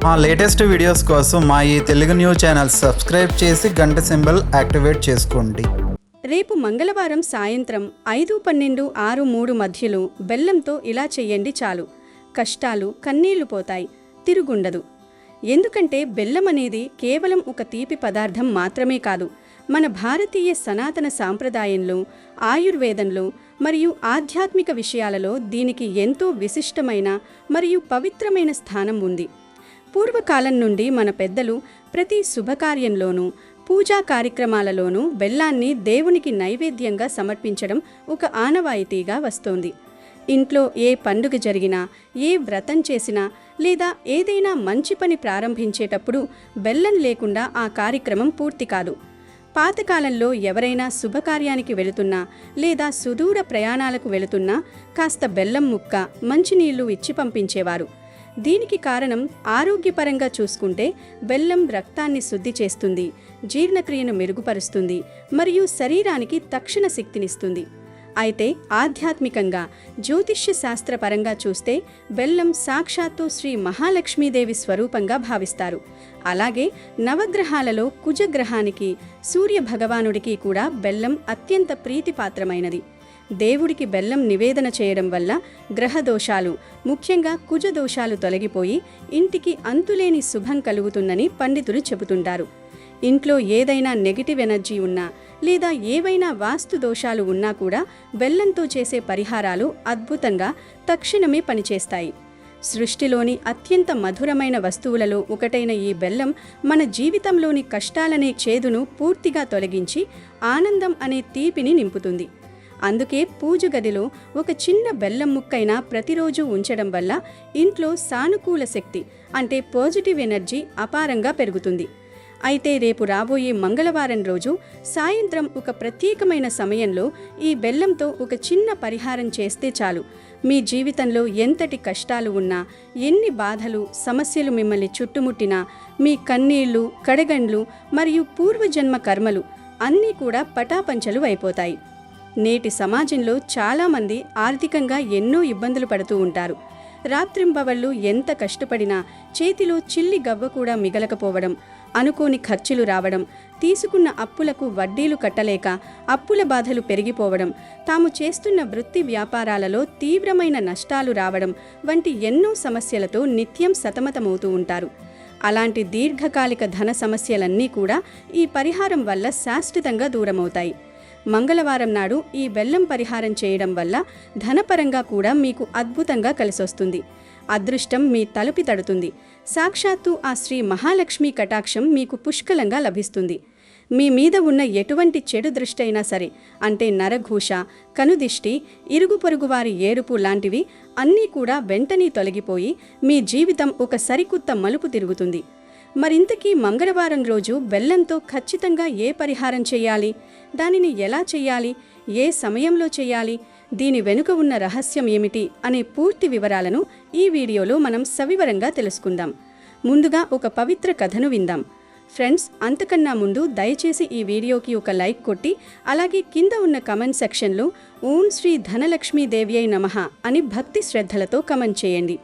మా latest videos కోసం మా ఈ తెలుగు న్యూస్ ఛానల్ సబ్స్క్రైబ్ చేసి గంట సింబల్ యాక్టివేట్ చేసుకోండి. రేపు మంగళవారం సాయంత్రం 5:12-6:03 మధ్యలో బెల్లంతో ఇలా చెయ్యండి చాలు. కష్టాలు కన్నీళ్లు పోతాయి, తిరుగుండదు. ఎందుకంటే బెల్లం అనేది కేవలం ఒక తీపి పదార్థం మాత్రమే కాదు. మన భారతీయ సనాతన సాంప్రదాయంలో, ఆయుర్వేదంలో మరియు ఆధ్యాత్మిక విషయాలలో దీనికి ఎంతో విశిష్టమైన మరియు పవిత్రమైన స్థానం ఉంది. పూర్వకాలం నుండి మన పెద్దలు ప్రతి శుభకార్యంలోనూ, పూజా కార్యక్రమాలలోనూ బెల్లాన్ని దేవునికి నైవేద్యంగా సమర్పించడం ఒక ఆనవాయితీగా వస్తోంది. ఇంట్లో ఏ పండుగ జరిగినా, ఏ వ్రతం చేసినా లేదా ఏదైనా మంచి పని ప్రారంభించేటప్పుడు బెల్లం లేకుండా ఆ కార్యక్రమం పూర్తి కాదు. పాతకాలంలో ఎవరైనా శుభకార్యానికి వెళుతున్నా లేదా సుదూర ప్రయాణాలకు వెళుతున్నా కాస్త బెల్లం ముక్క, మంచినీళ్లు ఇచ్చి పంపించేవారు. దీనికి కారణం ఆరోగ్యపరంగా చూసుకుంటే బెల్లం రక్తాన్ని శుద్ధి చేస్తుంది, జీర్ణక్రియను మెరుగుపరుస్తుంది మరియు శరీరానికి తక్షణ శక్తినిస్తుంది. అయితే ఆధ్యాత్మికంగా, జ్యోతిష్య శాస్త్రపరంగా చూస్తే బెల్లం సాక్షాత్తు శ్రీ మహాలక్ష్మీదేవి స్వరూపంగా భావిస్తారు. అలాగే నవగ్రహాలలో కుజగ్రహానికి, సూర్య భగవానుడికి కూడా బెల్లం అత్యంత ప్రీతిపాత్రమైనది. దేవుడికి బెల్లం నివేదన చేయడం వల్ల గ్రహదోషాలు, ముఖ్యంగా కుజదోషాలు తొలగిపోయి ఇంటికి అంతులేని శుభం కలుగుతుందని పండితులు చెబుతుంటారు. ఇంట్లో ఏదైనా నెగిటివ్ ఎనర్జీ ఉన్నా లేదా ఏవైనా వాస్తు దోషాలు ఉన్నా కూడా బెల్లంతో చేసే పరిహారాలు అద్భుతంగా తక్షణమే పనిచేస్తాయి. సృష్టిలోని అత్యంత మధురమైన వస్తువులలో ఒకటైన ఈ బెల్లం మన జీవితంలోని కష్టాలనే చేదును పూర్తిగా తొలగించి ఆనందం అనే తీపిని నింపుతుంది. అందుకే పూజ గదిలో ఒక చిన్న బెల్లం ముక్కైనా ప్రతిరోజు ఉంచడం వల్ల ఇంట్లో సానుకూల శక్తి అంటే పాజిటివ్ ఎనర్జీ అపారంగా పెరుగుతుంది. అయితే రేపు రాబోయే మంగళవారం రోజు సాయంత్రం ఒక ప్రత్యేకమైన సమయంలో ఈ బెల్లంతో ఒక చిన్న పరిహారం చేస్తే చాలు. మీ జీవితంలో ఎంతటి కష్టాలు ఉన్నా, ఎన్ని బాధలు, సమస్యలు మిమ్మల్ని చుట్టుముట్టినా, మీ కన్నీళ్లు, కడగండ్లు మరియు పూర్వజన్మ కర్మలు అన్నీ కూడా పటాపంచలు అయిపోతాయి. నేటి సమాజంలో చాలామంది ఆర్థికంగా ఎన్నో ఇబ్బందులు పడుతూ ఉంటారు. రాత్రింబవళ్ళు ఎంత కష్టపడినా చేతిలో చిల్లి గవ్వ కూడా మిగలకపోవడం, అనుకోని ఖర్చులు రావడం, తీసుకున్న అప్పులకు వడ్డీలు కట్టలేక అప్పుల బాధలు పెరిగిపోవడం, తాము చేస్తున్న వృత్తి వ్యాపారాలలో తీవ్రమైన నష్టాలు రావడం వంటి ఎన్నో సమస్యలతో నిత్యం సతమతమవుతూ ఉంటారు. అలాంటి దీర్ఘకాలిక ధన సమస్యలన్నీ కూడా ఈ పరిహారం వల్ల శాశ్వతంగా దూరమవుతాయి. మంగళవారం నాడు ఈ బెల్లం పరిహారం చేయడం వల్ల ధనపరంగా కూడా మీకు అద్భుతంగా కలిసొస్తుంది. అదృష్టం మీ తలుపు తడుతుంది. సాక్షాత్తు ఆ శ్రీ మహాలక్ష్మి కటాక్షం మీకు పుష్కలంగా లభిస్తుంది. మీ మీద ఉన్న ఎటువంటి చెడు దృష్టి అయినా సరే, అంటే నరఘూష, కనుదిష్టి, ఇరుగు పొరుగు వారి ఏరుపు లాంటివి అన్నీ కూడా వెంటనే తొలగిపోయి మీ జీవితం ఒక సరికొత్త మలుపు తిరుగుతుంది. మరింతకీ మంగళవారం రోజు బెల్లంతో ఖచ్చితంగా ఏ పరిహారం చేయాలి, దానిని ఎలా చేయాలి, ఏ సమయంలో చేయాలి, దీని వెనుక ఉన్న రహస్యం ఏమిటి అనే పూర్తి వివరాలను ఈ వీడియోలో మనం సవివరంగా తెలుసుకుందాం. ముందుగా ఒక పవిత్ర కథను విందాం. ఫ్రెండ్స్, అంతకన్నా ముందు దయచేసి ఈ వీడియోకి ఒక లైక్ కొట్టి అలాగే కింద ఉన్న కమెంట్ సెక్షన్లో ఓం శ్రీ ధనలక్ష్మీదేవ్యై నమః అని భక్తి శ్రద్ధలతో కమెంట్ చేయండి.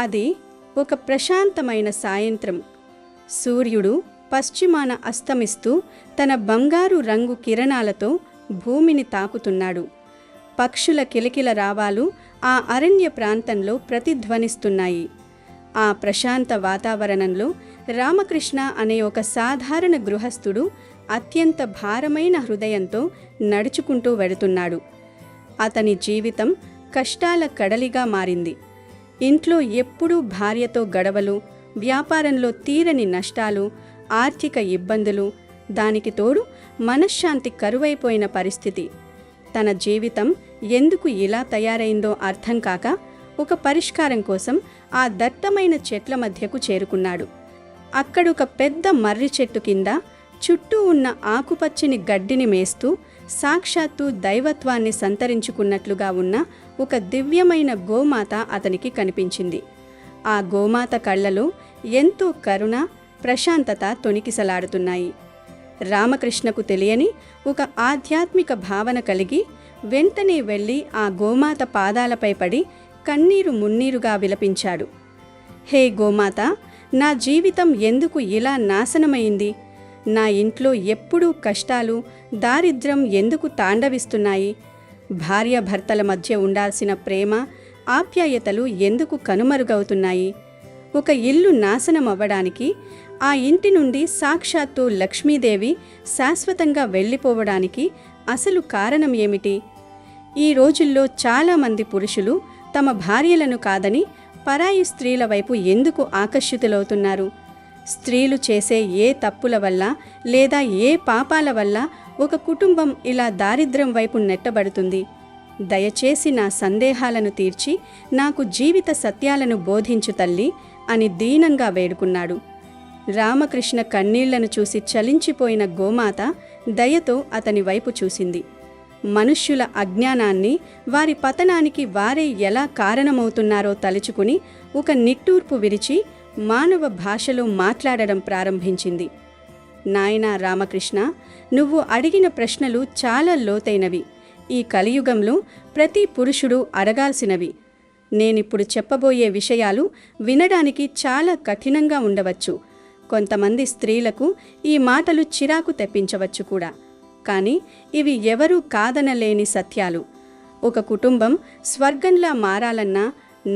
అది ఒక ప్రశాంతమైన సాయంత్రం. సూర్యుడు పశ్చిమాన అస్తమిస్తూ తన బంగారు రంగు కిరణాలతో భూమిని తాకుతున్నాడు. పక్షుల కిలకిల రావాలు ఆ అరణ్య ప్రాంతంలో ప్రతిధ్వనిస్తున్నాయి. ఆ ప్రశాంత వాతావరణంలో రామకృష్ణ అనే ఒక సాధారణ గృహస్థుడు అత్యంత భారమైన హృదయంతో నడుచుకుంటూ వెడుతున్నాడు. అతని జీవితం కష్టాల కడలిగా మారింది. ఇంట్లో ఎప్పుడూ భార్యతో గొడవలు, వ్యాపారంలో తీరని నష్టాలు, ఆర్థిక ఇబ్బందులు, దానికి తోడు మనశ్శాంతి కరువైపోయిన పరిస్థితి. తన జీవితం ఎందుకు ఇలా తయారైందో అర్థం కాక ఒక పరిష్కారం కోసం ఆ దట్టమైన చెట్ల మధ్యకు చేరుకున్నాడు. అక్కడొక పెద్ద మర్రి చెట్టు కింద చుట్టూ ఉన్న ఆకుపచ్చని గడ్డిని మేస్తూ సాక్షాత్తు దైవత్వాన్ని సంతరించుకున్నట్లుగా ఉన్న ఒక దివ్యమైన గోమాత అతనికి కనిపించింది. ఆ గోమాత కళ్ళలో ఎంతో కరుణ, ప్రశాంతత తొణికిసలాడుతున్నాయి. రామకృష్ణకు తెలియని ఒక ఆధ్యాత్మిక భావన కలిగి వెంటనే వెళ్ళి ఆ గోమాత పాదాలపై పడి కన్నీరు మున్నీరుగా విలపించాడు. హే గోమాత, నా జీవితం ఎందుకు ఇలా నాశనమైంది? నా ఇంట్లో ఎప్పుడూ కష్టాలు, దారిద్ర్యం ఎందుకు తాండవిస్తున్నాయి? భార్యాభర్తల మధ్య ఉండాల్సిన ప్రేమ, ఆప్యాయతలు ఎందుకు కనుమరుగవుతున్నాయి? ఒక ఇల్లు నాశనం అవ్వడానికి, ఆ ఇంటి నుండి సాక్షాత్తు లక్ష్మీదేవి శాశ్వతంగా వెళ్ళిపోవడానికి అసలు కారణం ఏమిటి? ఈ రోజుల్లో చాలామంది పురుషులు తమ భార్యలను కాదని పరాయి స్త్రీల వైపు ఎందుకు ఆకర్షితులవుతున్నారు? స్త్రీలు చేసే ఏ తప్పుల వల్ల లేదా ఏ పాపాల వల్ల ఒక కుటుంబం ఇలా దారిద్ర్యం వైపు నెట్టబడుతుంది? దయచేసి నా సందేహాలను తీర్చి నాకు జీవిత సత్యాలను బోధించు తల్లి అని దీనంగా వేడుకున్నాడు. రామకృష్ణ కన్నీళ్లను చూసి చలించిపోయిన గోమాత దయతో అతని వైపు చూసింది. మనుష్యుల అజ్ఞానాన్ని, వారి పతనానికి వారే ఎలా కారణమవుతున్నారో తలుచుకుని ఒక నిట్టూర్పు విరిచి మానవ భాషలో మాట్లాడడం ప్రారంభించింది. నాయనా రామకృష్ణ, నువ్వు అడిగిన ప్రశ్నలు చాలా లోతైనవి. ఈ కలియుగంలో ప్రతి పురుషుడు అడగాల్సినవి. నేనిప్పుడు చెప్పబోయే విషయాలు వినడానికి చాలా కఠినంగా ఉండవచ్చు. కొంతమంది స్త్రీలకు ఈ మాటలు చిరాకు తెప్పించవచ్చు కూడా. కానీ ఇవి ఎవరూ కాదనలేని సత్యాలు. ఒక కుటుంబం స్వర్గంలా మారాలన్నా,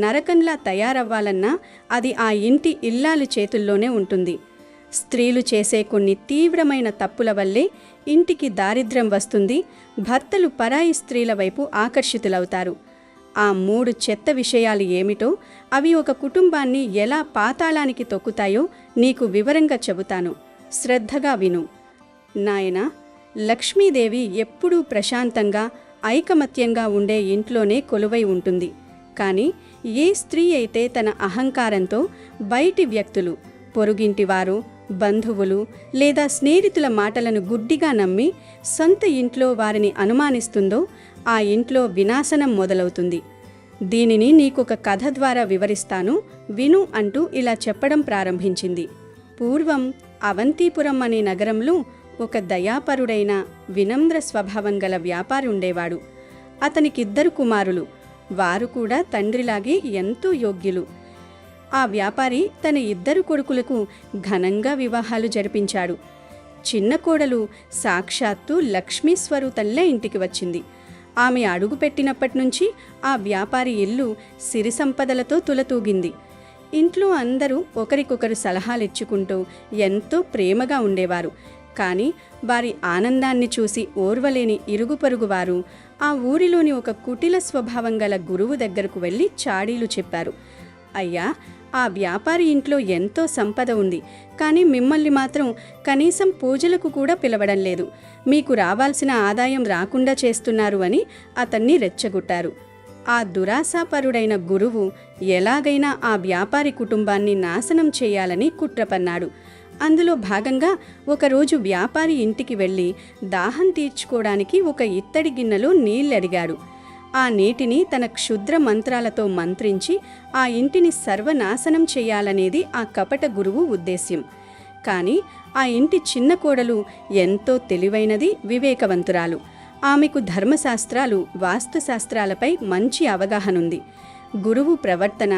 నరకంలా తయారవ్వాలన్నా అది ఆ ఇంటి ఇల్లాలి చేతుల్లోనే ఉంటుంది. స్త్రీలు చేసే కొన్ని తీవ్రమైన తప్పుల వల్లే ఇంటికి దారిద్ర్యం వస్తుంది. భర్తలు పరాయి స్త్రీల వైపు ఆకర్షితులవుతారు. ఆ 3 చెత్త విషయాలు ఏమిటో, అవి ఒక కుటుంబాన్ని ఎలా పాతాళానికి తొక్కుతాయో నీకు వివరంగా చెబుతాను. శ్రద్ధగా విను. నాయనా, లక్ష్మీదేవి ఎప్పుడూ ప్రశాంతంగా, ఐకమత్యంగా ఉండే ఇంట్లోనే కొలువై ఉంటుంది. కానీ ఏ స్త్రీ అయితే తన అహంకారంతో బయటి వ్యక్తులు, పొరుగింటివారు, బంధువులు లేదా స్నేహితుల మాటలను గుడ్డిగా నమ్మి సొంత ఇంట్లో వారిని అనుమానిస్తుందో ఆ ఇంట్లో వినాశనం మొదలవుతుంది. దీనిని నీకొక కథ ద్వారా వివరిస్తాను, విను అంటూ ఇలా చెప్పడం ప్రారంభించింది. పూర్వం అవంతిపురం అనే నగరంలో ఒక దయాపరుడైన, వినమ్ర స్వభావం గల వ్యాపారి ఉండేవాడు. అతనికిద్దరు కుమారులు. వారు కూడా తండ్రిలాగే ఎంతో యోగ్యులు. ఆ వ్యాపారి తన 2 కొడుకులకు ఘనంగా వివాహాలు జరిపించాడు. చిన్న కోడలు సాక్షాత్తు లక్ష్మీస్వరూపంలే ఇంటికి వచ్చింది. ఆమె అడుగుపెట్టినప్పటి నుంచి ఆ వ్యాపారి ఇల్లు సిరి సంపదలతో తులతూగింది. ఇంట్లో అందరూ ఒకరికొకరు సలహాలిచ్చుకుంటూ ఎంతో ప్రేమగా ఉండేవారు. కానీ వారి ఆనందాన్ని చూసి ఓర్వలేని ఇరుగు పొరుగువారు ఆ ఊరిలోని ఒక కుటిల స్వభావం గల గురువు దగ్గరకు వెళ్ళి చాడీలు చెప్పారు. అయ్యా, ఆ వ్యాపారి ఇంట్లో ఎంతో సంపద ఉంది, కానీ మిమ్మల్ని మాత్రం కనీసం పూజలకు కూడా పిలవడం లేదు. మీకు రావాల్సిన ఆదాయం రాకుండా చేస్తున్నారు అని అతన్ని రెచ్చగొట్టారు. ఆ దురాశాపరుడైన గురువు ఎలాగైనా ఆ వ్యాపారి కుటుంబాన్ని నాశనం చేయాలని కుట్రపన్నాడు. అందులో భాగంగా ఒకరోజు వ్యాపారి ఇంటికి వెళ్ళి దాహం తీర్చుకోవడానికి ఒక ఇత్తడి గిన్నెలో నీళ్ళడిగాడు. ఆ నీటిని తన క్షుద్ర మంత్రాలతో మంత్రించి ఆ ఇంటిని సర్వనాశనం చేయాలనేది ఆ కపట గురువు ఉద్దేశ్యం. కానీ ఆ ఇంటి చిన్న కోడలు ఎంతో తెలివైనది, వివేకవంతురాలు. ఆమెకు ధర్మశాస్త్రాలు, వాస్తుశాస్త్రాలపై మంచి అవగాహనుంది. గురువు ప్రవర్తన,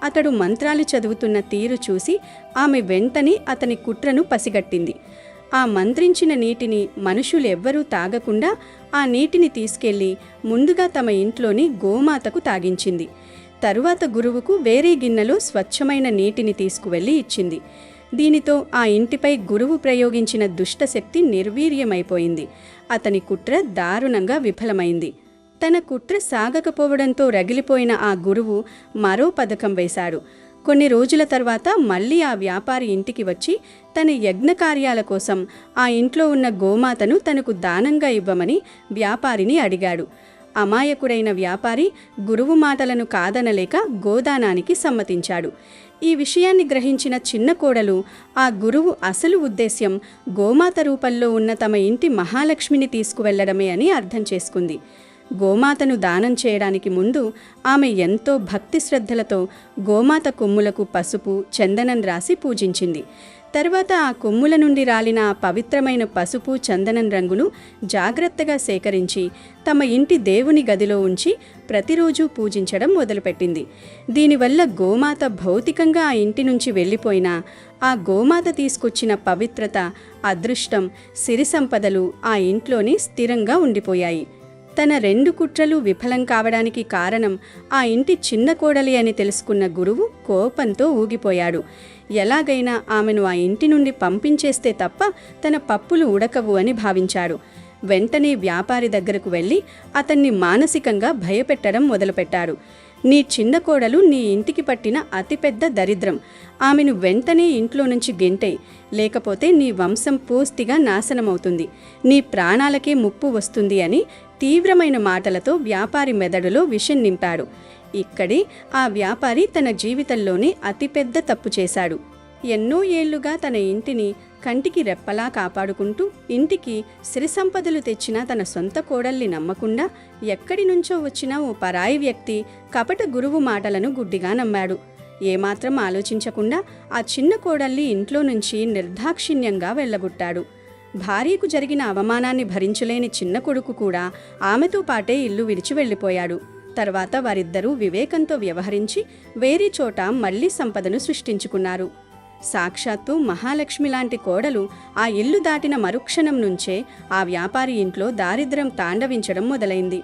అతడు మంత్రాలు చదువుతున్న తీరు చూసి ఆమె వెంటనే అతని కుట్రను పసిగట్టింది. ఆ మంత్రించిన నీటిని మనుషులెవ్వరూ తాగకుండా ఆ నీటిని తీసుకెళ్లి ముందుగా తమ ఇంట్లోని గోమాతకు తాగించింది. తరువాత గురువుకు వేరే గిన్నెలో స్వచ్ఛమైన నీటిని తీసుకువెళ్ళి ఇచ్చింది. దీనితో ఆ ఇంటిపై గురువు ప్రయోగించిన దుష్టశక్తి నిర్వీర్యమైపోయింది. అతని కుట్ర దారుణంగా విఫలమైంది. తన కుట్ర సాగకపోవడంతో రగిలిపోయిన ఆ గురువు మరో పథకం వేశాడు. కొన్ని రోజుల తర్వాత మళ్ళీ ఆ వ్యాపారి ఇంటికి వచ్చి తన యజ్ఞ కార్యాల కోసం ఆ ఇంట్లో ఉన్న గోమాతను తనకు దానంగా ఇవ్వమని వ్యాపారిని అడిగాడు. అమాయకుడైన వ్యాపారి గురువు మాటలను కాదనలేక గోదానానికి సమ్మతించాడు. ఈ విషయాన్ని గ్రహించిన చిన్న కోడలు ఆ గురువు అసలు ఉద్దేశ్యం గోమాత రూపంలో ఉన్న తమ ఇంటి మహాలక్ష్మిని తీసుకువెళ్లడమే అని అర్థం చేసుకుంది. గోమాతను దానం చేయడానికి ముందు ఆమె ఎంతో భక్తి శ్రద్ధలతో గోమాత కొమ్ములకు పసుపు, చందనం రాసి పూజించింది. తర్వాత ఆ కొమ్ముల నుండి రాలిన ఆ పవిత్రమైన పసుపు చందనం రంగును జాగ్రత్తగా సేకరించి తమ ఇంటి దేవుని గదిలో ఉంచి ప్రతిరోజు పూజించడం మొదలుపెట్టింది. దీనివల్ల గోమాత భౌతికంగా ఆ ఇంటి నుంచి వెళ్ళిపోయినా ఆ గోమాత తీసుకొచ్చిన పవిత్రత, అదృష్టం, సిరి సంపదలు ఆ ఇంట్లోనే స్థిరంగా ఉండిపోయాయి. తన 2 కుట్రలు విఫలం కావడానికి కారణం ఆ ఇంటి చిన్న కోడలి అని తెలుసుకున్న గురువు కోపంతో ఊగిపోయాడు. ఎలాగైనా ఆమెను ఆ ఇంటి నుండి పంపించేస్తే తప్ప తన పప్పులు ఉడకవు అని భావించాడు. వెంటనే వ్యాపారి దగ్గరకు వెళ్ళి అతన్ని మానసికంగా భయపెట్టడం మొదలుపెట్టాడు. నీ చిన్న కోడలు నీ ఇంటికి పట్టిన అతిపెద్ద దరిద్రం. ఆమెను వెంటనే ఇంట్లో నుంచి గెంటేయ్, లేకపోతే నీ వంశం పూర్తిగా నాశనమవుతుంది, నీ ప్రాణాలకే ముప్పు వస్తుంది అని తీవ్రమైన మాటలతో వ్యాపారి మెదడులో విషం నింపాడు. ఇక్కడే ఆ వ్యాపారి తన జీవితంలోనే అతిపెద్ద తప్పు చేశాడు. ఎన్నో ఏళ్లుగా తన ఇంటిని కంటికి రెప్పలా కాపాడుకుంటూ ఇంటికి సిరి సంపదలు తెచ్చిన తన సొంత కోడల్ని నమ్మకుండా ఎక్కడి నుంచో వచ్చిన ఓ పరాయి వ్యక్తి కపట గురువు మాటలను గుడ్డిగా నమ్మాడు. ఏమాత్రం ఆలోచించకుండా ఆ చిన్న కోడల్ని ఇంట్లో నుంచి నిర్దాక్షిణ్యంగా వెళ్ళగొట్టాడు. భార్యకు జరిగిన అవమానాన్ని భరించలేని చిన్న కొడుకు కూడా ఆమెతో పాటే ఇల్లు విడిచి వెళ్ళిపోయాడు. తర్వాత వారిద్దరూ వివేకంతో వ్యవహరించి వేరే చోట మళ్లీ సంపదను సృష్టించుకున్నారు. సాక్షాత్తు మహాలక్ష్మి లాంటి కోడలు ఆ ఇల్లు దాటిన మరుక్షణం నుంచే ఆ వ్యాపారి ఇంట్లో దారిద్ర్యం తాండవించడం మొదలైంది.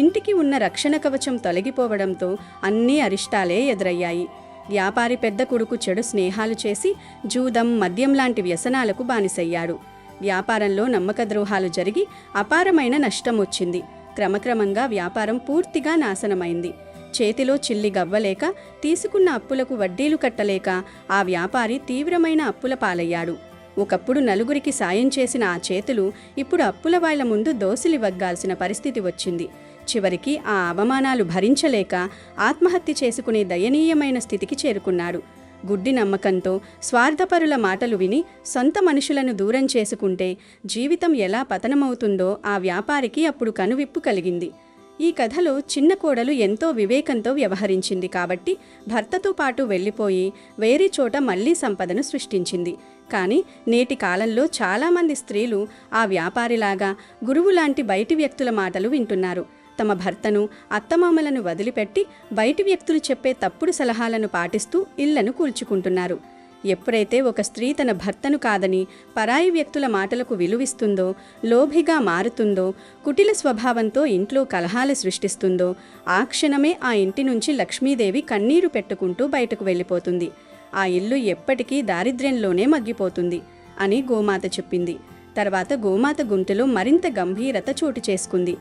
ఇంటికి ఉన్న రక్షణ కవచం తొలగిపోవడంతో అన్నీ అరిష్టాలే ఎదురయ్యాయి. వ్యాపారి పెద్ద కొడుకు చెడు స్నేహాలు చేసి జూదం, మద్యం లాంటి వ్యసనాలకు బానిసయ్యాడు. వ్యాపారంలో నమ్మక ద్రోహాలు జరిగి అపారమైన నష్టం వచ్చింది. క్రమక్రమంగా వ్యాపారం పూర్తిగా నాశనమైంది. చేతిలో చిల్లి గవ్వలేక, తీసుకున్న అప్పులకు వడ్డీలు కట్టలేక ఆ వ్యాపారి తీవ్రమైన అప్పుల పాలయ్యాడు. ఒకప్పుడు నలుగురికి సాయం చేసిన ఆ చేతులు ఇప్పుడు అప్పుల వాళ్ల ముందు దోసిలి వగ్గాల్సిన పరిస్థితి వచ్చింది. చివరికి ఆ అవమానాలు భరించలేక ఆత్మహత్య చేసుకునే దయనీయమైన స్థితికి చేరుకున్నాడు. గుడ్డి నమ్మకంతో స్వార్థపరుల మాటలు విని సొంత మనుషులను దూరం చేసుకుంటే జీవితం ఎలా పతనమవుతుందో ఆ వ్యాపారికి అప్పుడు కనువిప్పు కలిగింది. ఈ కథలో చిన్న కోడలు ఎంతో వివేకంతో వ్యవహరించింది కాబట్టి భర్తతో పాటు వెళ్ళిపోయి వేరే చోట మళ్లీ సంపదను సృష్టించింది. కానీ నేటి కాలంలో చాలామంది స్త్రీలు ఆ వ్యాపారిలాగా గురువులాంటి బయటి వ్యక్తుల మాటలు వింటున్నారు. తమ భర్తను, అత్తమామలను వదిలిపెట్టి బయటి వ్యక్తులు చెప్పే తప్పుడు సలహాలను పాటిస్తూ ఇళ్లను కూల్చుకుంటున్నారు. ఎప్పుడైతే ఒక స్త్రీ తన భర్తను కాదని పరాయి వ్యక్తుల మాటలకు విలువిస్తుందో, లోభిగా మారుతుందో, కుటిల స్వభావంతో ఇంట్లో కలహాలు సృష్టిస్తుందో ఆ క్షణమే ఆ ఇంటి నుంచి లక్ష్మీదేవి కన్నీరు పెట్టుకుంటూ బయటకు వెళ్ళిపోతుంది. ఆ ఇల్లు ఎప్పటికీ దారిద్ర్యంలోనే మగ్గిపోతుంది అని గోమాత చెప్పింది. తర్వాత గోమాత గుంటెలో మరింత గంభీరత చోటు చేసుకుంది.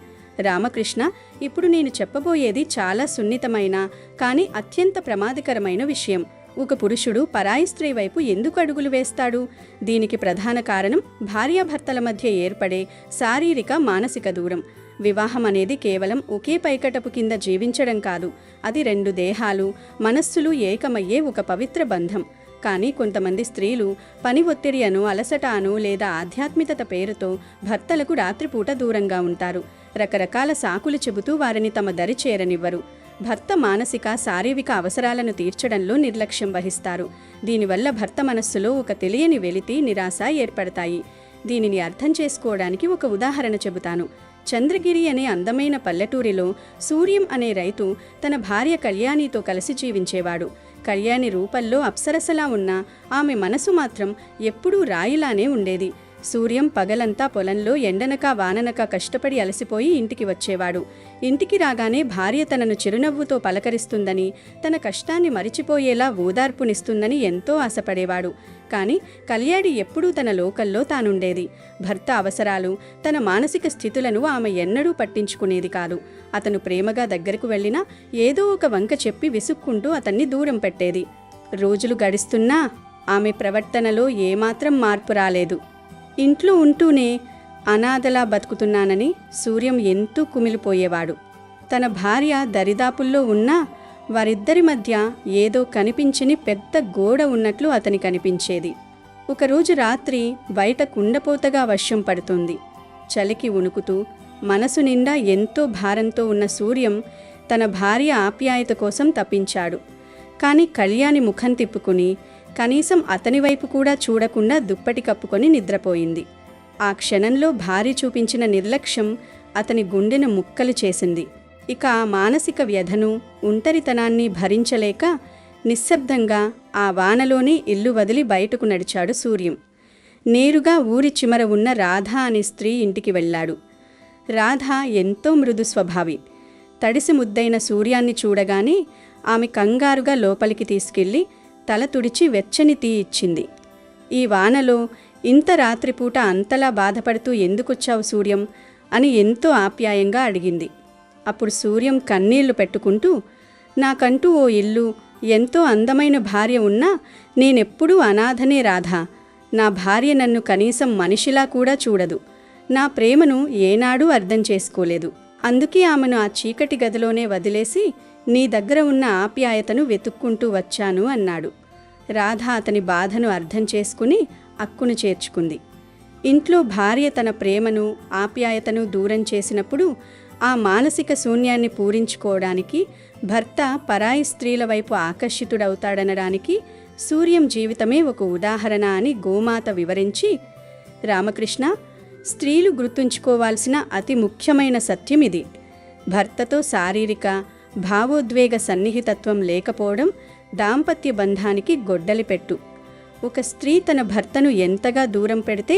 రామకృష్ణ, ఇప్పుడు నేను చెప్పబోయేది చాలా సున్నితమైన కానీ అత్యంత ప్రమాదకరమైన విషయం. ఒక పురుషుడు పరాయి స్త్రీ వైపు ఎందుకు అడుగులు వేస్తాడు? దీనికి ప్రధాన కారణం భార్యాభర్తల మధ్య ఏర్పడే శారీరక, మానసిక దూరం. వివాహం అనేది కేవలం ఒకే పైకటపు కింద జీవించడం కాదు. అది 2 దేహాలు, మనస్సులు ఏకమయ్యే ఒక పవిత్ర బంధం. కానీ కొంతమంది స్త్రీలు పని ఒత్తిడి అను, అలసట అను లేదా ఆధ్యాత్మికత పేరుతో భర్తలకు రాత్రిపూట దూరంగా ఉంటారు. రకరకాల సాకులు చెబుతూ వారిని తమ దరి చేరనివ్వరు. భర్త మానసిక, శారీరక అవసరాలను తీర్చడంలో నిర్లక్ష్యం వహిస్తారు. దీనివల్ల భర్త మనస్సులో ఒక తెలియని వెలితి, నిరాశ ఏర్పడతాయి. దీనిని అర్థం చేసుకోవడానికి ఒక ఉదాహరణ చెబుతాను. చంద్రగిరి అనే అందమైన పల్లెటూరిలో సూర్యం అనే రైతు తన భార్య కళ్యాణితో కలిసి జీవించేవాడు. కళ్యాణి రూపంలో అప్సరసలా ఉన్న ఆమె మనసు మాత్రం ఎప్పుడూ రాయిలానే ఉండేది. సూర్యం పగలంతా పొలంలో ఎండనక వాననక కష్టపడి అలసిపోయి ఇంటికి వచ్చేవాడు. ఇంటికి రాగానే భార్య తనను చిరునవ్వుతో పలకరిస్తుందని, తన కష్టాన్ని మరిచిపోయేలా ఓదార్పునిస్తుందని ఎంతో ఆశపడేవాడు. కానీ కళ్యాణి ఎప్పుడూ తన లోకల్లో తానుండేది. భర్త అవసరాలు, తన మానసిక స్థితులను ఆమె ఎన్నడూ పట్టించుకునేది కాదు. అతను ప్రేమగా దగ్గరకు వెళ్ళినా ఏదో ఒక వంక చెప్పి విసుక్కుంటూ అతన్ని దూరం పెట్టేది. రోజులు గడుస్తున్నా ఆమె ప్రవర్తనలో ఏమాత్రం మార్పు రాలేదు. ఇంట్లో ఉంటూనే అనాథలా బతుకుతున్నానని సూర్యం ఎంతో కుమిలిపోయేవాడు. తన భార్య దరిదాపుల్లో ఉన్నా వారిద్దరి మధ్య ఏదో కనిపించని పెద్ద గోడ ఉన్నట్లు అతనికి అనిపించేది. ఒకరోజు రాత్రి బయట కుండపోతగా వర్షం పడుతుంది. చలికి వణుకుతూ మనసు నిండా ఎంతో భారంతో ఉన్న సూర్యం తన భార్య ఆప్యాయత కోసం తప్పించాడు. కానీ కళ్యాణి ముఖం తిప్పుకుని కనీసం అతని వైపు కూడా చూడకుండా దుప్పటి కప్పుకొని నిద్రపోయింది. ఆ క్షణంలో భార్య చూపించిన నిర్లక్ష్యం అతని గుండెను ముక్కలు చేసింది. ఇక ఆ మానసిక వ్యధను, ఒంటరితనాన్ని భరించలేక నిశ్శబ్దంగా ఆ వానలోనే ఇల్లు వదిలి బయటకు నడిచాడు సూర్యం. నేరుగా ఊరి చిమర ఉన్న రాధ అనే స్త్రీ ఇంటికి వెళ్ళాడు. రాధ ఎంతో మృదు స్వభావి. తడిసి ముద్దైన సూర్యాన్ని చూడగానే ఆమె కంగారుగా లోపలికి తీసుకెళ్లి తల తుడిచి వెచ్చని టీ ఇచ్చింది. ఈ వానలో ఇంత రాత్రిపూట అంతలా బాధపడుతూ ఎందుకొచ్చావు సూర్యం అని ఎంతో ఆప్యాయంగా అడిగింది. అప్పుడు సూర్యం కన్నీళ్లు పెట్టుకుంటూ, నాకంటూ ఓ ఇల్లు, ఎంతో అందమైన భార్య ఉన్నా నేనెప్పుడూ అనాథనే రాధా. నా భార్య నన్ను కనీసం మనిషిలా కూడా చూడదు. నా ప్రేమను ఏనాడూ అర్థం చేసుకోలేదు. అందుకే ఆమెను ఆ చీకటి గదిలోనే వదిలేసి నీ దగ్గర ఉన్న ఆప్యాయతను వెతుక్కుంటూ వచ్చాను అన్నాడు. రాధ అతని బాధను అర్థం చేసుకుని అక్కును చేర్చుకుంది. ఇంట్లో భార్య తన ప్రేమను, ఆప్యాయతను దూరం చేసినప్పుడు ఆ మానసిక శూన్యాన్ని పూరించుకోవడానికి భర్త పరాయి స్త్రీల వైపు ఆకర్షితుడవుతాడనడానికి సూర్యం జీవితమే ఒక ఉదాహరణ అని గోమాత వివరించి, రామకృష్ణ, స్త్రీలు గుర్తుంచుకోవాల్సిన అతి ముఖ్యమైన సత్యం ఇది. భర్తతో శారీరక, భావోద్వేగ సన్నిహితత్వం లేకపోవడం దాంపత్య బంధానికి గొడ్డలిపెట్టు. ఒక స్త్రీ తన భర్తను ఎంతగా దూరం పెడితే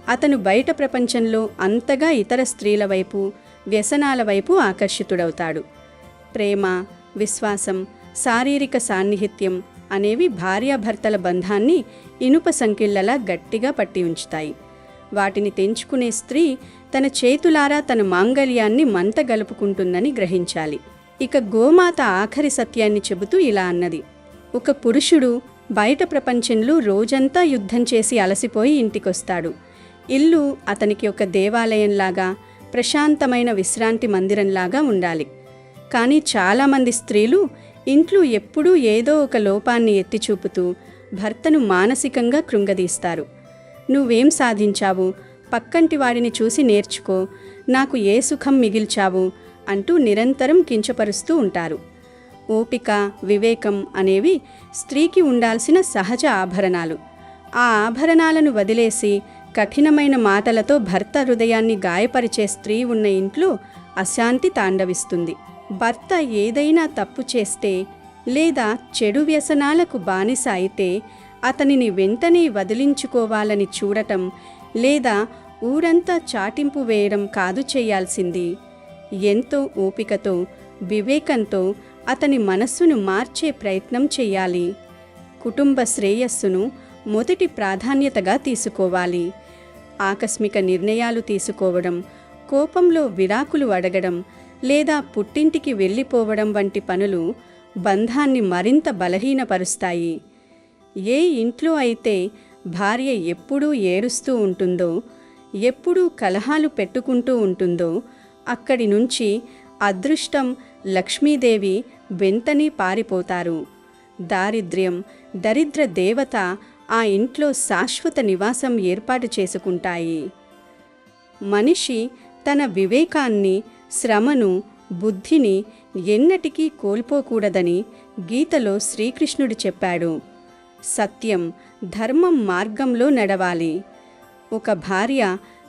అతను బయట ప్రపంచంలో అంతగా ఇతర స్త్రీల వైపు, వ్యసనాల వైపు ఆకర్షితుడవుతాడు. ప్రేమ, విశ్వాసం, శారీరక సాన్నిహిత్యం అనేవి భార్యాభర్తల బంధాన్ని ఇనుప సంకెళ్లలా గట్టిగా పట్టి ఉంచుతాయి. వాటిని తెంచుకునే స్త్రీ తన చేతులారా తన మాంగళ్యాన్ని మంట గలుపుకుంటుందని గ్రహించాలి. ఇక గోమాత ఆఖరి సత్యాన్ని చెబుతూ ఇలా అన్నది. ఒక పురుషుడు బయట ప్రపంచంలో రోజంతా యుద్ధం చేసి అలసిపోయి ఇంటికొస్తాడు. ఇల్లు అతనికి ఒక దేవాలయంలాగా, ప్రశాంతమైన విశ్రాంతి మందిరంలాగా ఉండాలి. కానీ చాలామంది స్త్రీలు ఇంట్లో ఎప్పుడూ ఏదో ఒక లోపాన్ని ఎత్తిచూపుతూ భర్తను మానసికంగా కృంగదీస్తారు. నువ్వేం సాధించావు, పక్కంటి వాడిని చూసి నేర్చుకో, నాకు ఏ సుఖం మిగిల్చావు అంటూ నిరంతరం కించపరుస్తూ ఉంటారు. ఓపిక, వివేకం అనేవి స్త్రీకి ఉండాల్సిన సహజ ఆభరణాలు. ఆ ఆభరణాలను వదిలేసి కఠినమైన మాటలతో భర్త హృదయాన్ని గాయపరిచే స్త్రీ ఉన్న ఇంట్లో అశాంతి తాండవిస్తుంది. భర్త ఏదైనా తప్పు చేస్తే లేదా చెడు వ్యసనాలకు బానిస అయితే అతనిని వెంటనే వదిలించుకోవాలని చూడటం లేదా ఊరంతా చాటింపు వేయడం కాదు చేయాల్సింది. ఎంతో ఓపికతో, వివేకంతో అతని మనస్సును మార్చే ప్రయత్నం చేయాలి. కుటుంబ శ్రేయస్సును మొదటి ప్రాధాన్యతగా తీసుకోవాలి. ఆకస్మిక నిర్ణయాలు తీసుకోవడం, కోపంలో విడాకులు అడగడం లేదా పుట్టింటికి వెళ్ళిపోవడం వంటి పనులు బంధాన్ని మరింత బలహీనపరుస్తాయి. ఏ ఇంట్లో అయితే భార్య ఎప్పుడూ ఏడుస్తూ ఉంటుందో, ఎప్పుడూ కలహాలు పెట్టుకుంటూ ఉంటుందో అక్కడి నుంచి అదృష్టం, లక్ష్మీదేవి వెంటనే పారిపోతారు. దారిద్ర్యం, దరిద్ర దేవత ఆ ఇంట్లో శాశ్వత నివాసం ఏర్పాటు చేసుకుంటాయి. మనిషి తన వివేకాన్ని, శ్రమను, బుద్ధిని ఎన్నటికీ కోల్పోకూడదని గీతలో శ్రీకృష్ణుడు చెప్పాడు. సత్యం, ధర్మం మార్గంలో నడవాలి. ఒక భార్య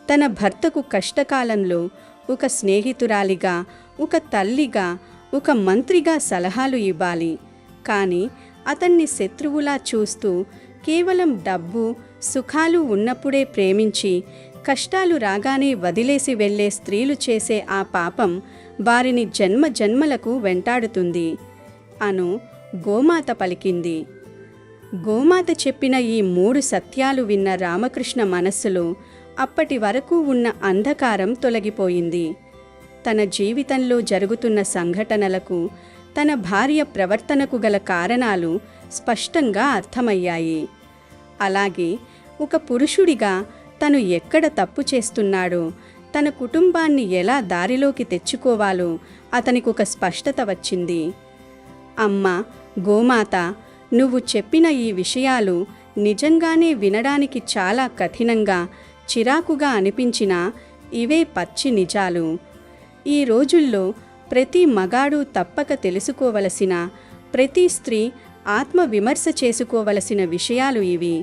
తన భర్తకు కష్టకాలంలో ఒక స్నేహితురాలిగా, ఒక తల్లిగా, ఒక మంత్రిగా సలహాలు ఇవ్వాలి. కానీ అతన్ని శత్రువులా చూస్తూ కేవలం డబ్బు, సుఖాలు ఉన్నప్పుడే ప్రేమించి కష్టాలు రాగానే వదిలేసి వెళ్ళే స్త్రీలు చేసే ఆ పాపం వారిని జన్మ జన్మలకు వెంటాడుతుంది అను గోమాత పలికింది. గోమాత చెప్పిన ఈ 3 సత్యాలు విన్న రామకృష్ణ మనస్సులో అప్పటి వరకు ఉన్న అంధకారం తొలగిపోయింది. తన జీవితంలో జరుగుతున్న సంఘటనలకు, తన భార్య ప్రవర్తనకు గల కారణాలు స్పష్టంగా అర్థమయ్యాయి. అలాగే ఒక పురుషుడిగా తను ఎక్కడ తప్పు చేస్తున్నాడో, తన కుటుంబాన్ని ఎలా దారిలోకి తెచ్చుకోవాలో అతనికొక స్పష్టత వచ్చింది. అమ్మా, గోమాత, నువ్వు చెప్పిన ఈ విషయాలు నిజంగానే వినడానికి చాలా కఠినంగా, చిరాకుగా అనిపించినా ఇవే పచ్చి నిజాలు. ఈ రోజుల్లో ప్రతి మగాడు తప్పక తెలుసుకోవలసిన, ప్రతి స్త్రీ ఆత్మ విమర్శ చేసుకోవలసిన విషయాలు ఇవి.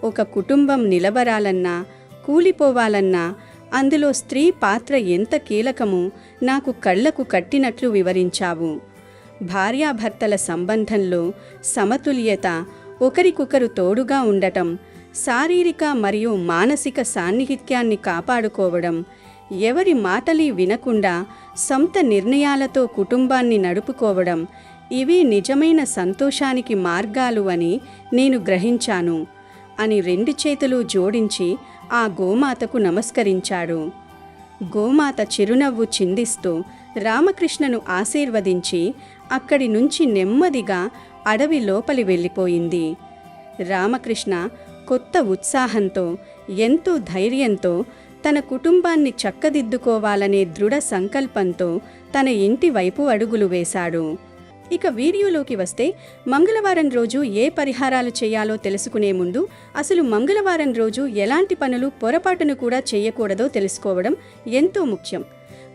ఒక కుటుంబం నిలబడాలన్నా, కూలిపోవాలన్నా అందులో స్త్రీ పాత్ర ఎంత కీలకమో నాకు కళ్లకు కట్టినట్లు వివరించావు. భార్యాభర్తల సంబంధంలో సమతుల్యత, ఒకరికొకరు తోడుగా ఉండటం, శారీరక మరియు మానసిక సాన్నిహిత్యాన్ని కాపాడుకోవడం, ఎవరి మాటలి వినకుండా సొంత నిర్ణయాలతో కుటుంబాన్ని నడుపుకోవడం, ఇవి నిజమైన సంతోషానికి మార్గాలు అని నేను గ్రహించాను అని 2 చేతులు జోడించి ఆ గోమాతకు నమస్కరించాడు. గోమాత చిరునవ్వు చిందిస్తూ రామకృష్ణను ఆశీర్వదించి అక్కడి నుంచి నెమ్మదిగా అడవి లోపలి వెళ్ళిపోయింది. రామకృష్ణ కొత్త ఉత్సాహంతో, ఎంతో ధైర్యంతో, తన కుటుంబాన్ని చక్కదిద్దుకోవాలనే దృఢ సంకల్పంతో తన ఇంటి వైపు అడుగులు వేశాడు. ఇక వీడియోలోకి వస్తే, మంగళవారం రోజు ఏ పరిహారాలు చేయాలో తెలుసుకునే ముందు అసలు మంగళవారం రోజు ఎలాంటి పనులు పొరపాటును కూడా చేయకూడదో తెలుసుకోవడం ఎంతో ముఖ్యం.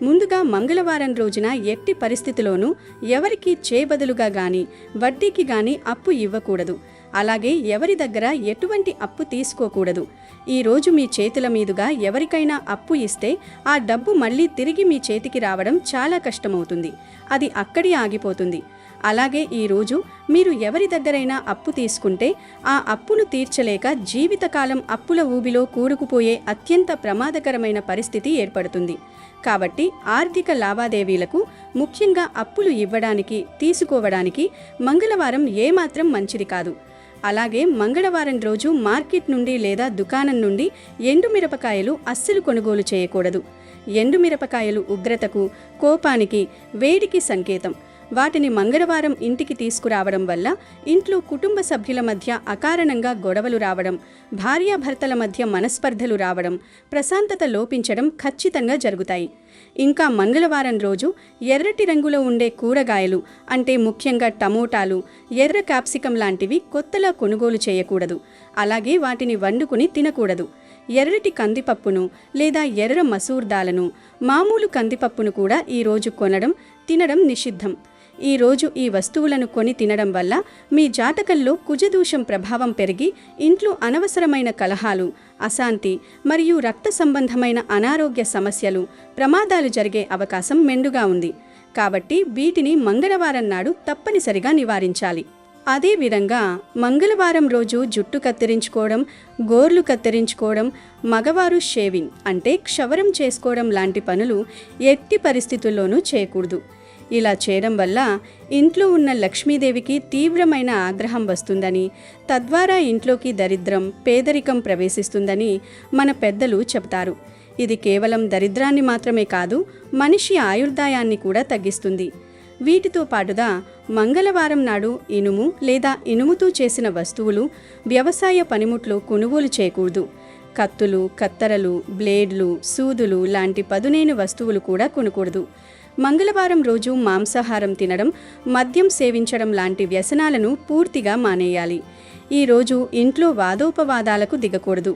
ముందుగా మంగళవారం రోజున ఎట్టి పరిస్థితిలోనూ ఎవరికి చేబదులుగా గాని, వడ్డీకి గాని అప్పు ఇవ్వకూడదు. అలాగే ఎవరి దగ్గర ఎటువంటి అప్పు తీసుకోకూడదు. ఈరోజు మీ చేతుల మీదుగా ఎవరికైనా అప్పు ఇస్తే ఆ డబ్బు మళ్ళీ తిరిగి మీ చేతికి రావడం చాలా కష్టమవుతుంది. అది అక్కడే ఆగిపోతుంది. అలాగే ఈరోజు మీరు ఎవరి దగ్గరైనా అప్పు తీసుకుంటే ఆ అప్పును తీర్చలేక జీవితకాలం అప్పుల ఊబిలో కూరుకుపోయే అత్యంత ప్రమాదకరమైన పరిస్థితి ఏర్పడుతుంది. కాబట్టి ఆర్థిక లావాదేవీలకు, ముఖ్యంగా అప్పులు ఇవ్వడానికి, తీసుకోవడానికి మంగళవారం ఏమాత్రం మంచిది కాదు. అలాగే మంగళవారం రోజు మార్కెట్ నుండి లేదా దుకాణం నుండి ఎండుమిరపకాయలు అస్సలు కొనుగోలు చేయకూడదు. ఎండుమిరపకాయలు ఉగ్రతకు, కోపానికి, వేడికి సంకేతం. వాటిని మంగళవారం ఇంటికి తీసుకురావడం వల్ల ఇంట్లో కుటుంబ సభ్యుల మధ్య అకారణంగా గొడవలు రావడం, భార్యాభర్తల మధ్య మనస్పర్ధలు రావడం, ప్రశాంతత లోపించడం ఖచ్చితంగా జరుగుతాయి. ఇంకా మంగళవారం రోజు ఎర్రటి రంగులో ఉండే కూరగాయలు, అంటే ముఖ్యంగా టమోటాలు, ఎర్ర క్యాప్సికం లాంటివి కొత్తలా కొనుగోలు చేయకూడదు. అలాగే వాటిని వండుకుని తినకూడదు. ఎర్రటి కందిపప్పును లేదా ఎర్ర మసూర్ దాలను, మామూలు కందిపప్పును కూడా ఈరోజు కొనడం, తినడం నిషిద్ధం. ఈరోజు ఈ వస్తువులను కొని తినడం వల్ల మీ జాతకంలో కుజదోషం ప్రభావం పెరిగి ఇంట్లో అనవసరమైన కలహాలు, అశాంతి మరియు రక్త సంబంధమైన అనారోగ్య సమస్యలు, ప్రమాదాలు జరిగే అవకాశం మెండుగా ఉంది. కాబట్టి వీటిని మంగళవారం నాడు తప్పనిసరిగా నివారించాలి. అదేవిధంగా మంగళవారం రోజు జుట్టు కత్తిరించుకోవడం, గోర్లు కత్తిరించుకోవడం, మగవారు షేవింగ్ అంటే క్షవరం చేసుకోవడం లాంటి పనులు ఎట్టి పరిస్థితుల్లోనూ చేయకూడదు. ఇలా చేయడం వల్ల ఇంట్లో ఉన్న లక్ష్మీదేవికి తీవ్రమైన ఆగ్రహం వస్తుందని, తద్వారా ఇంట్లోకి దరిద్రం, పేదరికం ప్రవేశిస్తుందని మన పెద్దలు చెబుతారు. ఇది కేవలం దరిద్రాన్ని మాత్రమే కాదు, మనిషి ఆయుర్దాయాన్ని కూడా తగ్గిస్తుంది. వీటితో పాటుగా మంగళవారం నాడు ఇనుము లేదా ఇనుముతో చేసిన వస్తువులు, వ్యవసాయ పనిముట్లు కొనుగోలు చేయకూడదు. కత్తులు, కత్తెరలు, బ్లేడ్లు, సూదులు లాంటి పదునైన వస్తువులు కూడా కొనకూడదు. మంగళవారం రోజు మాంసాహారం తినడం, మద్యం సేవించడం లాంటి వ్యసనాలను పూర్తిగా మానేయాలి. ఈరోజు ఇంట్లో వాదోపవాదాలకు దిగకూడదు.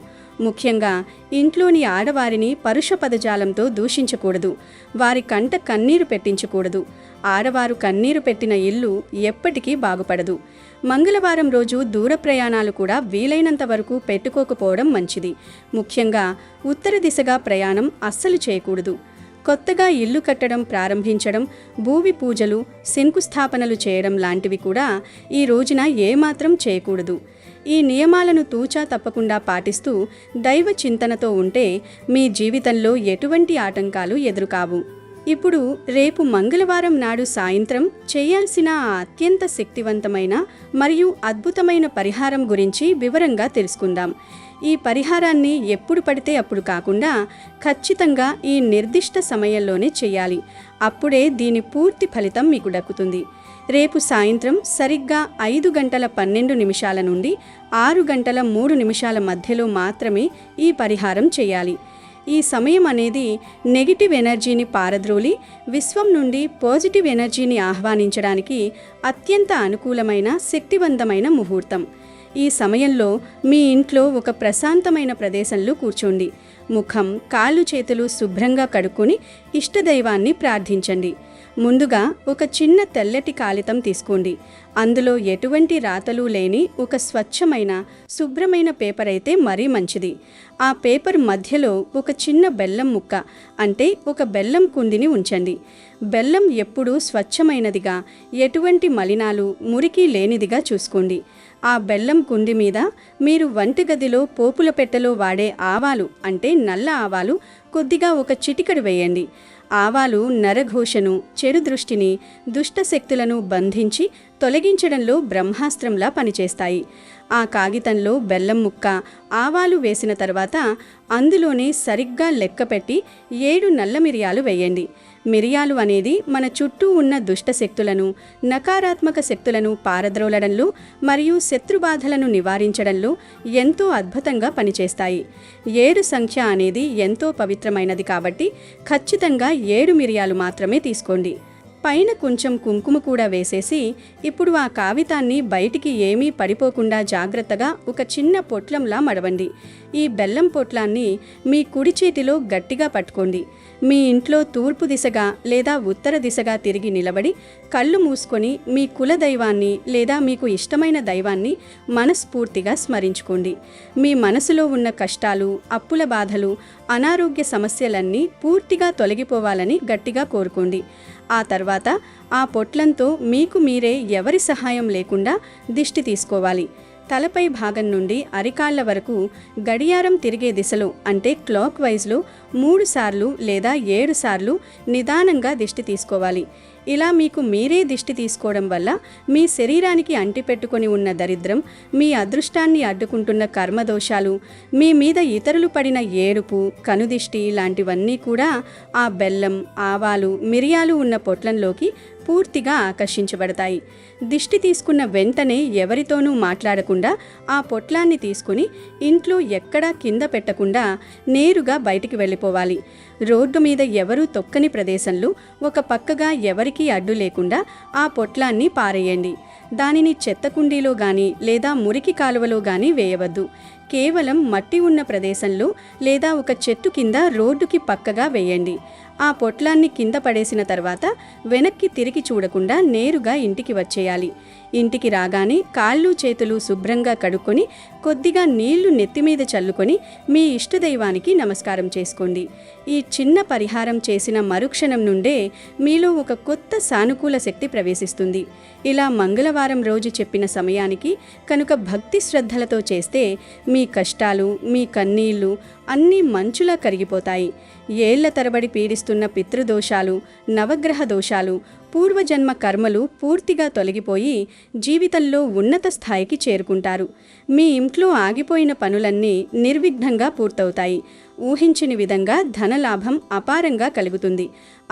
ముఖ్యంగా ఇంట్లోని ఆడవారిని పరుష పదజాలంతో దూషించకూడదు. వారి కంట కన్నీరు పెట్టించకూడదు. ఆడవారు కన్నీరు పెట్టిన ఇల్లు ఎప్పటికీ బాగుపడదు. మంగళవారం రోజు దూర ప్రయాణాలు కూడా వీలైనంత వరకు పెట్టుకోకపోవడం మంచిది. ముఖ్యంగా ఉత్తర దిశగా ప్రయాణం అస్సలు చేయకూడదు. కొత్తగా ఇల్లు కట్టడం ప్రారంభించడం, భూమి పూజలు, శంకుస్థాపనలు చేయడం లాంటివి కూడా ఈ రోజున ఏమాత్రం చేయకూడదు. ఈ నియమాలను తూచా తప్పకుండా పాటిస్తూ దైవ చింతనతో ఉంటే మీ జీవితంలో ఎటువంటి ఆటంకాలు ఎదురుకావు. ఇప్పుడు రేపు మంగళవారం నాడు సాయంత్రం చేయాల్సిన ఆ అత్యంత శక్తివంతమైన మరియు అద్భుతమైన పరిహారం గురించి వివరంగా తెలుసుకుందాం. ఈ పరిహారాన్ని ఎప్పుడు పడితే అప్పుడు కాకుండా ఖచ్చితంగా ఈ నిర్దిష్ట సమయంలోనే చేయాలి. అప్పుడే దీని పూర్తి ఫలితం మీకు దక్కుతుంది. రేపు సాయంత్రం సరిగ్గా 5:12 నుండి 6:03 మధ్యలో మాత్రమే ఈ పరిహారం చేయాలి. ఈ సమయం అనేది నెగిటివ్ ఎనర్జీని పారద్రోలి విశ్వం నుండి పాజిటివ్ ఎనర్జీని ఆహ్వానించడానికి అత్యంత అనుకూలమైన, శక్తివంతమైన ముహూర్తం. ఈ సమయంలో మీ ఇంట్లో ఒక ప్రశాంతమైన ప్రదేశంలో కూర్చోండి. ముఖం, కాళ్ళు, చేతులు శుభ్రంగా కడుక్కొని ఇష్టదైవాన్ని ప్రార్థించండి. ముందుగా ఒక చిన్న తెల్లటి కాగితం తీసుకోండి. అందులో ఎటువంటి రాతలు లేని ఒక స్వచ్ఛమైన శుభ్రమైన పేపర్ అయితే మరీ మంచిది. ఆ పేపర్ మధ్యలో ఒక చిన్న బెల్లం ముక్క అంటే ఒక బెల్లం కుందిని ఉంచండి. బెల్లం ఎప్పుడూ స్వచ్ఛమైనదిగా, ఎటువంటి మలినాలు మురికి లేనిదిగా చూసుకోండి. ఆ బెల్లం కుంది మీద మీరు వంటగదిలో పోపుల పెట్టెలో వాడే ఆవాలు అంటే నల్ల ఆవాలు కొద్దిగా ఒక చిటికెడు వేయండి. ఆవాలు నరఘోషను, చెడు దృష్టిని, దుష్ట శక్తులను బంధించి తొలగించడంలో బ్రహ్మాస్త్రంలా పనిచేస్తాయి. ఆ కాగితంలో బెల్లం ముక్క, ఆవాలు వేసిన తర్వాత అందులోనే సరిగ్గా లెక్కపెట్టి 7 నల్ల మిరియాలు వేయండి. మిరియాలు అనేది మన చుట్టూ ఉన్న దుష్ట శక్తులను, నకారాత్మక శక్తులను పారద్రోలడంలో మరియు శత్రుబాధలను నివారించడంలో ఎంతో అద్భుతంగా పనిచేస్తాయి. 7 సంఖ్య అనేది ఎంతో పవిత్రమైనది కాబట్టి ఖచ్చితంగా 7 మిరియాలు మాత్రమే తీసుకోండి. పైన కొంచెం కుంకుమ కూడా వేసేసి ఇప్పుడు ఆ కాగితాన్ని బయటికి ఏమీ పడిపోకుండా జాగ్రత్తగా ఒక చిన్న పొట్లంలా మడవండి. ఈ బెల్లం పొట్లాన్ని మీ కుడి చేతిలో గట్టిగా పట్టుకోండి. మీ ఇంట్లో తూర్పు దిశగా లేదా ఉత్తర దిశగా తిరిగి నిలబడి కళ్ళు మూసుకొని మీ కుల దైవాన్ని లేదా మీకు ఇష్టమైన దైవాన్ని మనస్ఫూర్తిగా స్మరించుకోండి. మీ మనసులో ఉన్న కష్టాలు, అప్పుల బాధలు, అనారోగ్య సమస్యలన్నీ పూర్తిగా తొలగిపోవాలని గట్టిగా కోరుకోండి. ఆ తర్వాత ఆ పొట్లంతో మీకు మీరే ఎవరి సహాయం లేకుండా దిష్టి తీసుకోవాలి. తలపై భాగం నుండి అరికాళ్ల వరకు గడియారం తిరిగే దిశలో అంటే క్లాక్ వైజ్లో 3 సార్లు లేదా 7 సార్లు నిదానంగా దిష్టి తీసుకోవాలి. ఇలా మీకు మీరే దిష్టి తీసుకోవడం వల్ల మీ శరీరానికి అంటిపెట్టుకొని ఉన్న దరిద్రం, మీ అదృష్టాన్ని అడ్డుకుంటున్న కర్మదోషాలు, మీ మీద ఇతరులు పడిన ఏడుపు, కనుదిష్టి లాంటివన్నీ కూడా ఆ బెల్లం, ఆవాలు, మిరియాలు ఉన్న పొట్లంలోకి పూర్తిగా ఆకర్షించబడతాయి. దిష్టి తీసుకున్న వెంటనే ఎవరితోనూ మాట్లాడకుండా ఆ పొట్లాన్ని తీసుకుని ఇంట్లో ఎక్కడా కింద పెట్టకుండా నేరుగా బయటికి వెళ్ళిపోవాలి. రోడ్డు మీద ఎవరూ తొక్కని ప్రదేశంలో ఒక పక్కగా ఎవరికీ అడ్డు లేకుండా ఆ పొట్లాన్ని పారేయండి. దానిని చెత్త కుండీలో గాని లేదా మురికి కాలువలో గాని వేయవద్దు. కేవలం మట్టి ఉన్న ప్రదేశంలో లేదా ఒక చెట్టు కింద రోడ్డుకి పక్కగా వేయండి. ఆ పొట్లాన్ని కింద పడేసిన తర్వాత వెనక్కి తిరిగి చూడకుండా నేరుగా ఇంటికి వచ్చేయాలి. ఇంటికి రాగానే కాళ్ళు చేతులు శుభ్రంగా కడుక్కొని కొద్దిగా నీళ్లు నెత్తిమీద చల్లుకొని మీ ఇష్టదైవానికి నమస్కారం చేసుకోండి. ఈ చిన్న పరిహారం చేసిన మరుక్షణం నుండే మీలో ఒక కొత్త సానుకూల శక్తి ప్రవేశిస్తుంది. ఇలా మంగళవారం రోజు చెప్పిన సమయానికి కనుక భక్తి శ్రద్ధలతో చేస్తే మీ కష్టాలు, మీ కన్నీళ్లు అన్నీ మంచులా కరిగిపోతాయి. ఏళ్ల తరబడి పీడిస్తున్న పితృదోషాలు, నవగ్రహ దోషాలు, పూర్వజన్మ కర్మలు పూర్తిగా తొలగిపోయి జీవితంలో ఉన్నత స్థాయికి చేరుకుంటారు. మీ ఇంట్లో ఆగిపోయిన పనులన్నీ నిర్విఘ్నంగా పూర్తవుతాయి. ఊహించని విధంగా ధనలాభం అపారంగా కలుగుతుంది.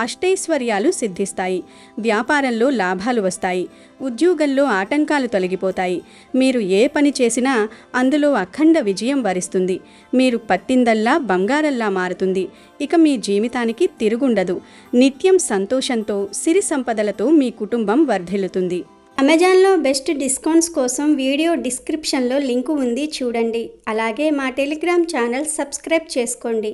అష్టైశ్వర్యాలు సిద్ధిస్తాయి. వ్యాపారంలో లాభాలు వస్తాయి. ఉద్యోగంలో ఆటంకాలు తొలగిపోతాయి. మీరు ఏ పని చేసినా అందులో అఖండ విజయం వరిస్తుంది. మీరు పట్టిందల్లా బంగారల్లా మారుతుంది. ఇక మీ జీవితానికి తిరుగుండదు. నిత్యం సంతోషంతో, సిరి సంపదలతో మీ కుటుంబం వర్ధిల్లుతుంది. అమెజాన్లో బెస్ట్ డిస్కౌంట్స్ కోసం వీడియో డిస్క్రిప్షన్లో లింకు ఉంది, చూడండి. అలాగే మా టెలిగ్రామ్ ఛానల్ సబ్స్క్రైబ్ చేసుకోండి.